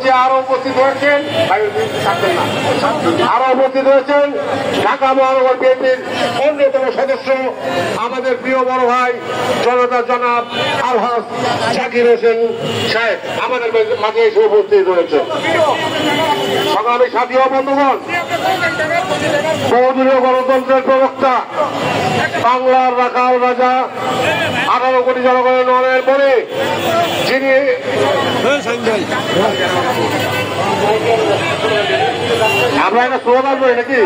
মঞ্চে আরো উপস্থিত হয়েছেন ঢাকা মহানগর বিএনপির অন্যতম সদস্য আমাদের প্রিয় বড় ভাই জনাব আলহাজ জাকির হোসেন সাহেব আমাদের মাঝে এসে উপস্থিত রয়েছে। সংগ্রামী সাথী ও বন্ধুগণ, বহুদলীয় গণতন্ত্রের প্রবক্তা, বাংলার রাখাল রাজা, 18 কোটি জনগণের নয়নের পরে যিনি আমরা একটা স্লোগান করি নাকি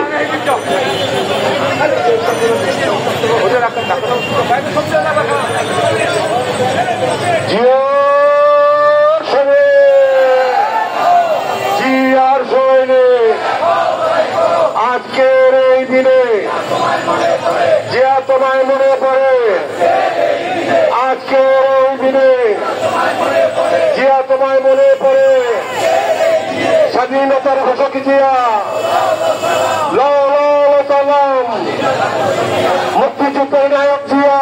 আজকের এই দিনে জিয়া তোমায় মনে পড়ে, আজকের এই দিনে জিয়া তোমায় মনে পড়ে, স্বাধীনতার ঘোষক জিয়া সালাম, মুক্তিযুদ্ধের নায়ক জিয়া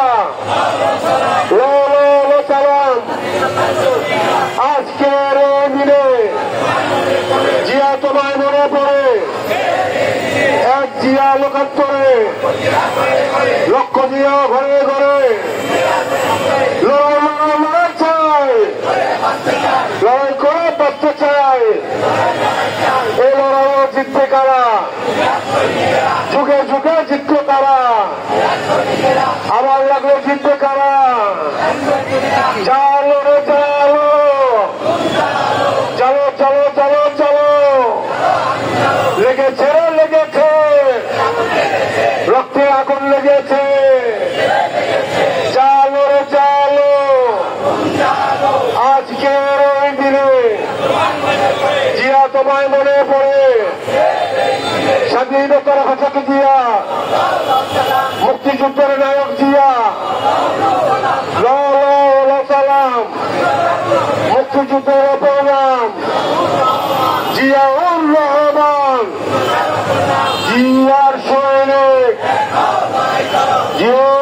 সালাম। আজকের এই দিনে জিয়া তোমায় মনে পড়ে, এক জিয়া লোকান্তরে লক্ষ জিয়া ঘরে ঘরে লড়াই চাই, লড়াই করে বাঁচতে চাই। এই লড়াইও জিতবে কারা, যুগে যুগে জিতবে কারা, আবার লাগলে জিতবে কারা। চালো রে চালো, চলো চলো চলো চলো, লেগেছে লেগেছে, রক্তে আগুন লেগেছে, চালো রে চালো। আজকের ওই দিনে জিয়া তোমায় মনে পড়ে, স্বাধীনতার ঘোষক জিয়া, মুক্তিযুদ্ধের নায়ক জিয়া সালাম, মুক্তিযুদ্ধের প্রণাম, জিয়াউর রহমান, জিয়ার সৈনিক, জিয়া